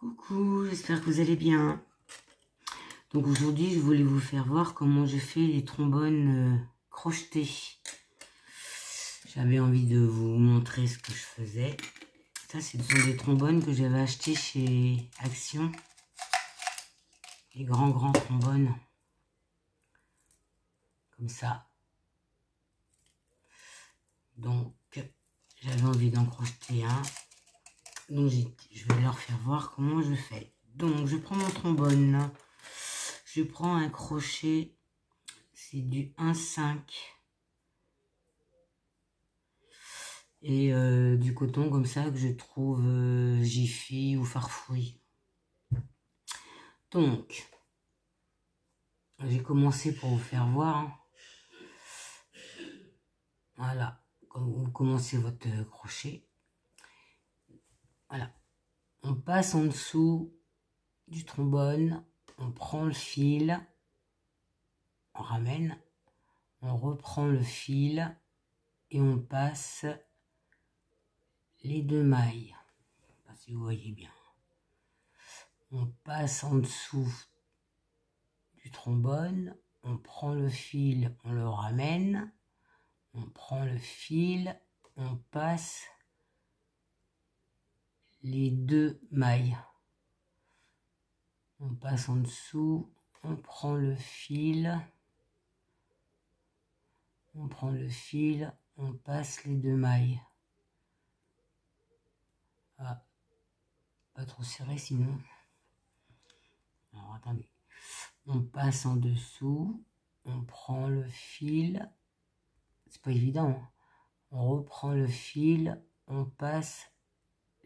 Coucou, j'espère que vous allez bien. Donc aujourd'hui, je voulais vous faire voir comment je fais les trombones crochetés. J'avais envie de vous montrer ce que je faisais. Ça, ce sont des trombones que j'avais achetés chez Action. Les grands trombones. Comme ça. Donc, j'avais envie d'en crocheter un. Donc, je vais leur faire voir comment je fais. Donc, je prends mon trombone. Je prends un crochet. C'est du 1,5. Et du coton comme ça que je trouve Jiffy ou Farfouille. Donc, j'ai commencé pour vous faire voir. Hein. Voilà, quand vous commencez votre crochet. Voilà, on passe en dessous du trombone, on prend le fil, on ramène, on reprend le fil et on passe les deux mailles. Je sais pas si vous voyez bien. On passe en dessous du trombone, on prend le fil, on le ramène, on prend le fil, on passe les deux mailles. On passe en dessous, on prend le fil, on passe les deux mailles. Ah, pas trop serré sinon. Alors attendez. On passe en dessous, on prend le fil. C'est pas évident. Hein. On reprend le fil, on passe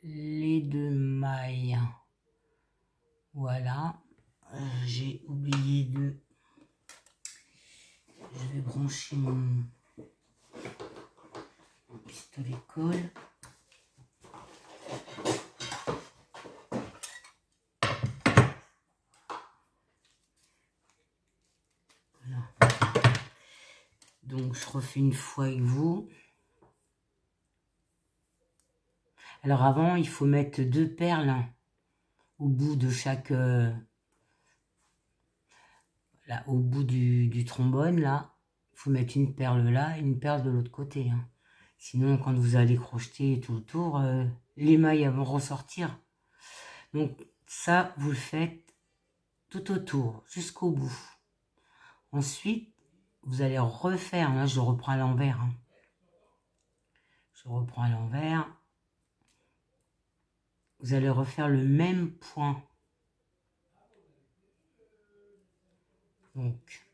les deux mailles. Voilà. J'ai oublié de... Je vais brancher mon pistolet colle. Voilà. Donc je refais une fois avec vous. Alors avant, il faut mettre deux perles hein, au bout de chaque... là, au bout du trombone, là. Il faut mettre une perle là et une perle de l'autre côté. Hein. Sinon, quand vous allez crocheter tout autour, les mailles vont ressortir. Donc ça, vous le faites tout autour, jusqu'au bout. Ensuite, vous allez refaire, là je reprends à l'envers. Hein. Je reprends à l'envers. Vous allez refaire le même point. Donc,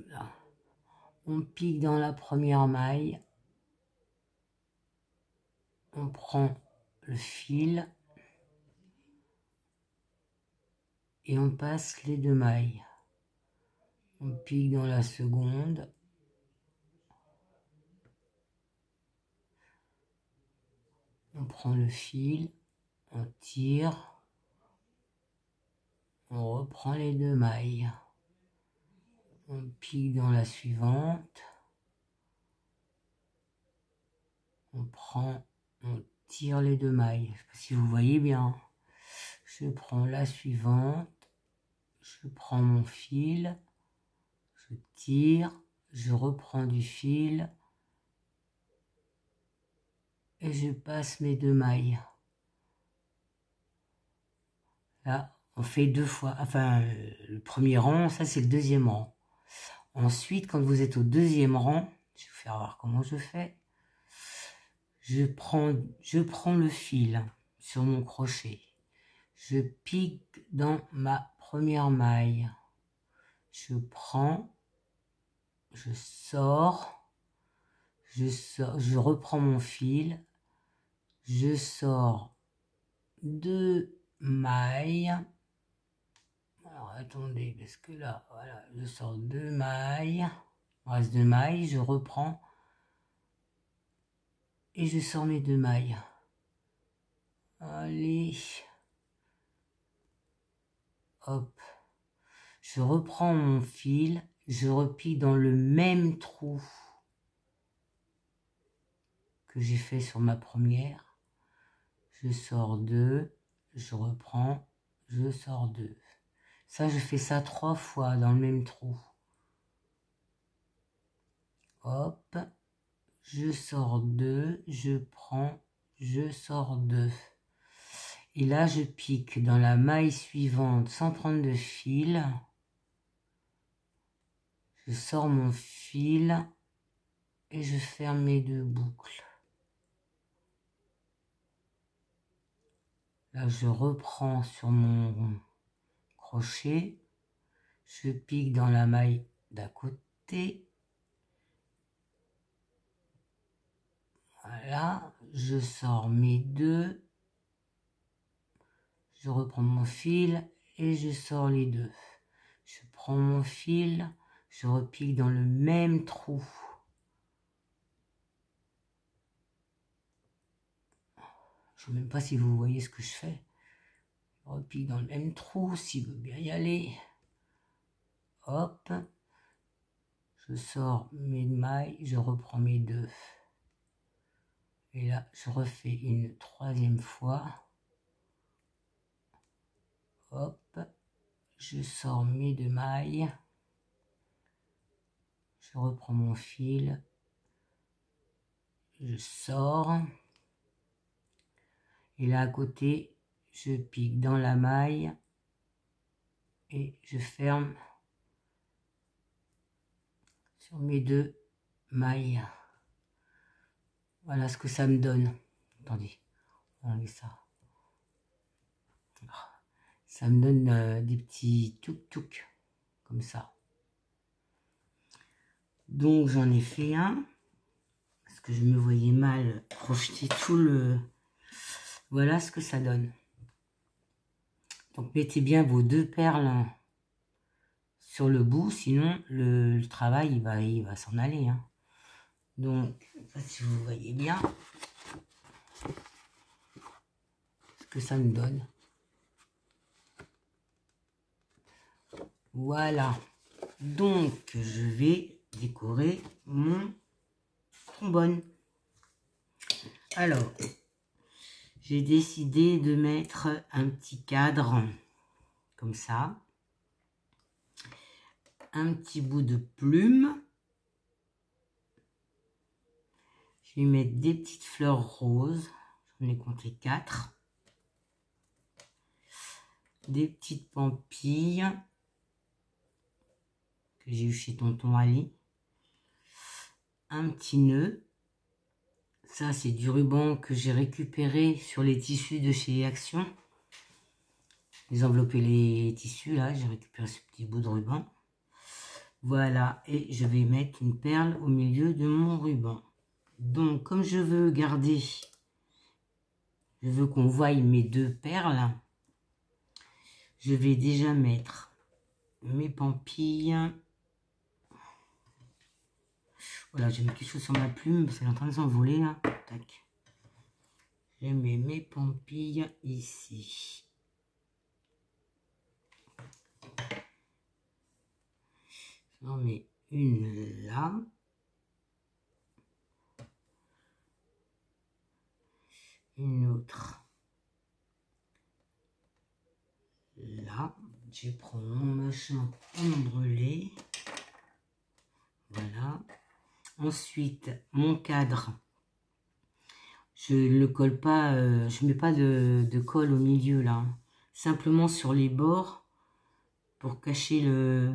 là, on pique dans la première maille. On prend le fil. Et on passe les deux mailles. On pique dans la seconde. On prend le fil. On tire. On reprend les deux mailles. On pique dans la suivante. On tire les deux mailles. Je sais pas si vous voyez bien. Je prends la suivante. Je prends mon fil. Je tire. Je reprends du fil. Et je passe mes deux mailles. Là, on fait deux fois. Enfin, le premier rang, ça c'est le deuxième rang. Ensuite, quand vous êtes au deuxième rang, je vais vous faire voir comment je fais. Je prends le fil sur mon crochet. Je pique dans ma première maille. Je prends, je sors, je reprends mon fil. Je sors deux mailles. Alors attendez, parce que là, voilà, je sors deux mailles. Il me reste deux mailles, je reprends. Et je sors mes deux mailles. Allez. Hop. Je reprends mon fil. Je repique dans le même trou que j'ai fait sur ma première. je sors 2, je reprends, je sors 2. Ça, je fais ça 3 fois dans le même trou. Hop, je sors 2, je prends, je sors 2. Et là, je pique dans la maille suivante sans prendre de fil. Je sors mon fil et je ferme mes 2 boucles. Là, je reprends sur mon crochet. Je pique dans la maille d'à côté. Voilà, je sors mes 2. Je reprends mon fil et je sors les 2. Je prends mon fil, je repique dans le même trou. Je ne sais même pas si vous voyez ce que je fais. Je repique dans le même trou, s'il veut bien y aller. Hop. Je sors mes mailles, je reprends mes 2. Et là, je refais une 3e fois. Hop. Je sors mes 2 mailles. Je reprends mon fil. Je sors. Et là, à côté, je pique dans la maille. Et je ferme sur mes 2 mailles. Voilà ce que ça me donne. Attendez, on va enlever ça. Ça me donne des petits touk-touk, comme ça. Donc j'en ai fait un, parce que je me voyais mal projeter tout le... Voilà ce que ça donne. Donc mettez bien vos 2 perles sur le bout, sinon le travail il va s'en aller. Hein. Donc, je ne sais pas si vous voyez bien ce que ça me donne. Voilà. Donc, je vais décorer mon trombone. Alors, j'ai décidé de mettre un petit cadre, comme ça. Un petit bout de plume. Je vais mettre des petites fleurs roses. J'en ai compté 4. Des petites pampilles que j'ai eu chez Tonton Ali. Un petit nœud. Ça, c'est du ruban que j'ai récupéré sur les tissus de chez Action. J'ai enveloppé les tissus, là. J'ai récupéré ce petit bout de ruban. Voilà. Et je vais mettre une perle au milieu de mon ruban. Donc, comme je veux garder... Je veux qu'on voie mes 2 perles. Je vais déjà mettre mes pampilles. Voilà, j'ai mis quelque chose sur ma plume parce qu'elle est en train de s'envoler là. Tac. Je mets mes pampilles ici. J'en mets une là. Une autre là. Je prends mon machin ombrelé. Voilà. Ensuite, mon cadre. Je ne le colle pas, je mets pas de colle au milieu là. Simplement sur les bords pour cacher le...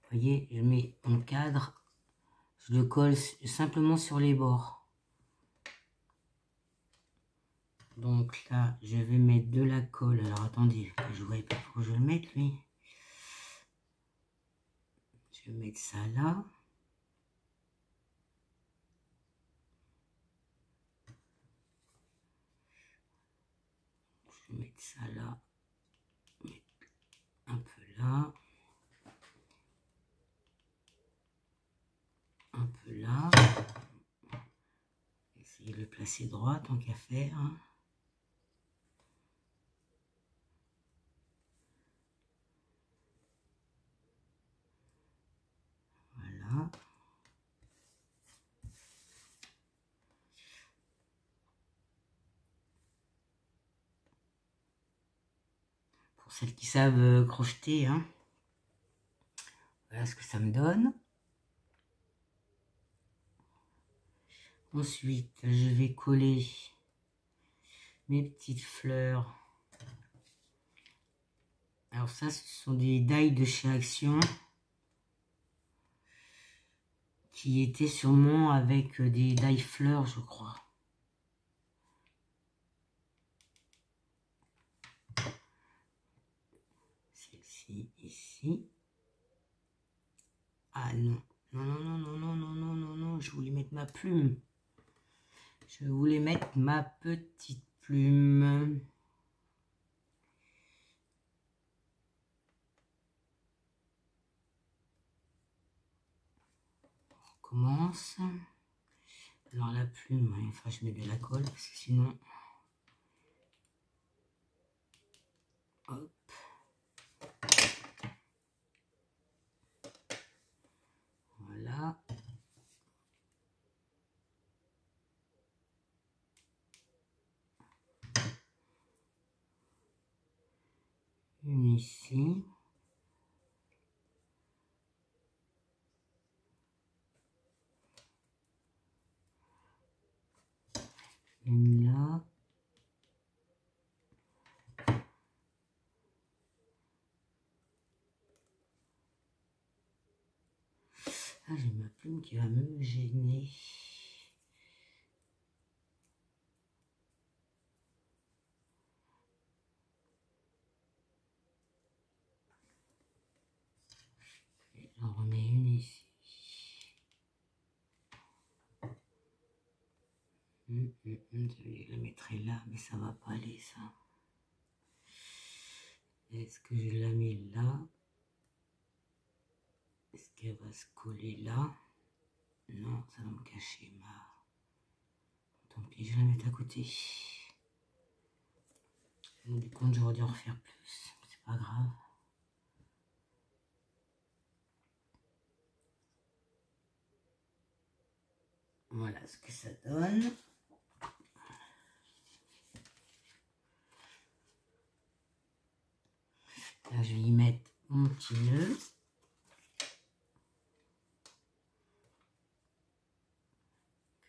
Vous voyez, je mets mon cadre. Je le colle simplement sur les bords. Donc là, je vais mettre de la colle. Alors attendez, je ne voyais pas pourquoi je vais le mettre lui. Je vais mettre ça là. Je vais mettre ça là. Un peu là. Un peu là. Essayer de le placer droit tant qu'à faire. Voilà. pour celles qui savent crocheter, hein. Voilà ce que ça me donne. Ensuite, je vais coller mes petites fleurs. Alors ça, ce sont des die de chez Action qui étaient sûrement avec des die fleurs, je crois. Celle-ci, ici. Ah non, non, non, non, non, non, non, non, non, je voulais mettre ma plume. Je voulais mettre ma petite plume. On commence. Alors la plume, enfin je mets de la colle parce que sinon... Hop. Voilà. Une ici. Une là. Ah, j'ai ma plume qui va me gêner. J'en remets une ici. Je la mettrai là, mais ça va pas aller ça. Est-ce que je la mets là? Est-ce qu'elle va se coller là? Non, ça va me cacher ma... Tant pis, je vais la mettre à côté. Du compte, j'aurais dû en refaire plus. C'est pas grave. Voilà ce que ça donne. Là, je vais y mettre mon petit nœud.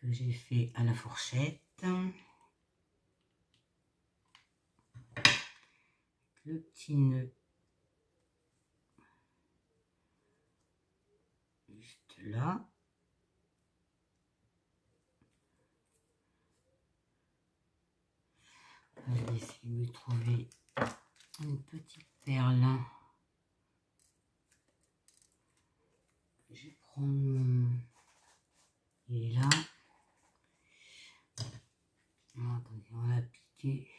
Que j'ai fait à la fourchette. Le petit nœud. Juste là. Je vais essayer de trouver une petite perle. Je vais prendre mon... Il est là. Non, attendez, on va piquer.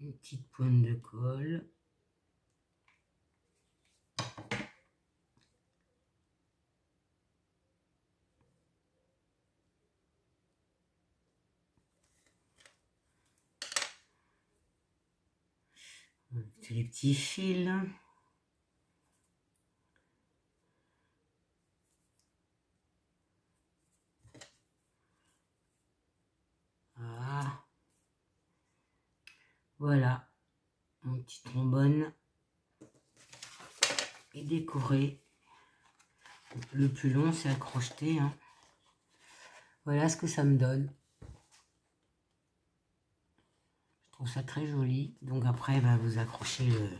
Une petite pointe de colle. C'est les petits fils. Ah. Voilà, mon petit trombone est décoré. Le plus long, c'est à crocheter, hein. Voilà ce que ça me donne. Je trouve ça très joli. Donc après, bah, vous accrochez le...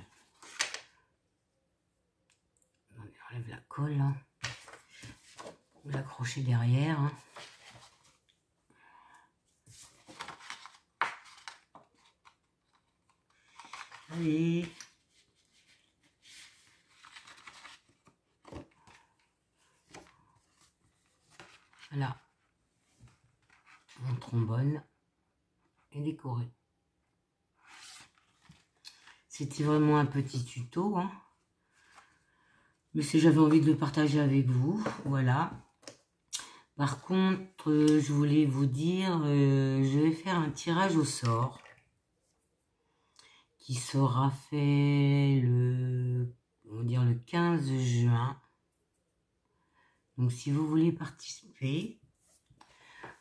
On enlève la colle, hein. Vous l'accrochez derrière, hein. Allez. Voilà. Mon trombone est décoré. C'était vraiment un petit tuto, hein. Mais si j'avais envie de le partager avec vous, voilà. Par contre, je voulais vous dire, je vais faire un tirage au sort qui sera fait le 15 juin. Donc si vous voulez participer,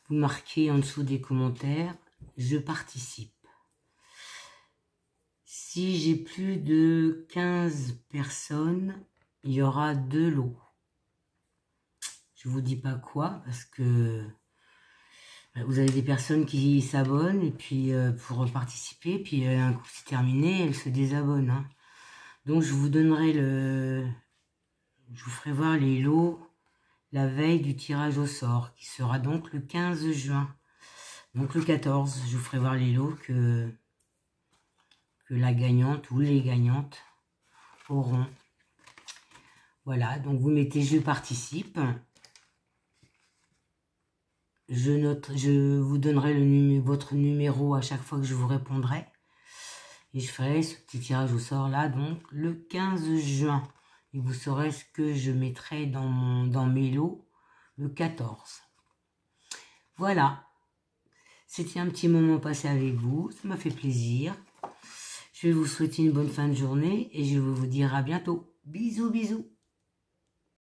vous marquez en dessous des commentaires, je participe. Si j'ai plus de 15 personnes, il y aura 2 lots. Je vous dis pas quoi, parce que vous avez des personnes qui s'abonnent, et puis pour participer, puis un coup c'est terminé, elles se désabonnent. Hein. Donc je vous donnerai je vous ferai voir les lots la veille du tirage au sort, qui sera donc le 15 juin. Donc le 14, je vous ferai voir les lots que la gagnante ou les gagnantes auront. Voilà, donc vous mettez « Je participe ». Je vous donnerai votre numéro à chaque fois que je vous répondrai. Et je ferai ce petit tirage au sort là, donc le 15 juin. Et vous saurez ce que je mettrai dans mes lots le 14. Voilà. C'était un petit moment passé avec vous. Ça m'a fait plaisir. Je vais vous souhaiter une bonne fin de journée et je vais vous dire à bientôt. Bisous, bisous.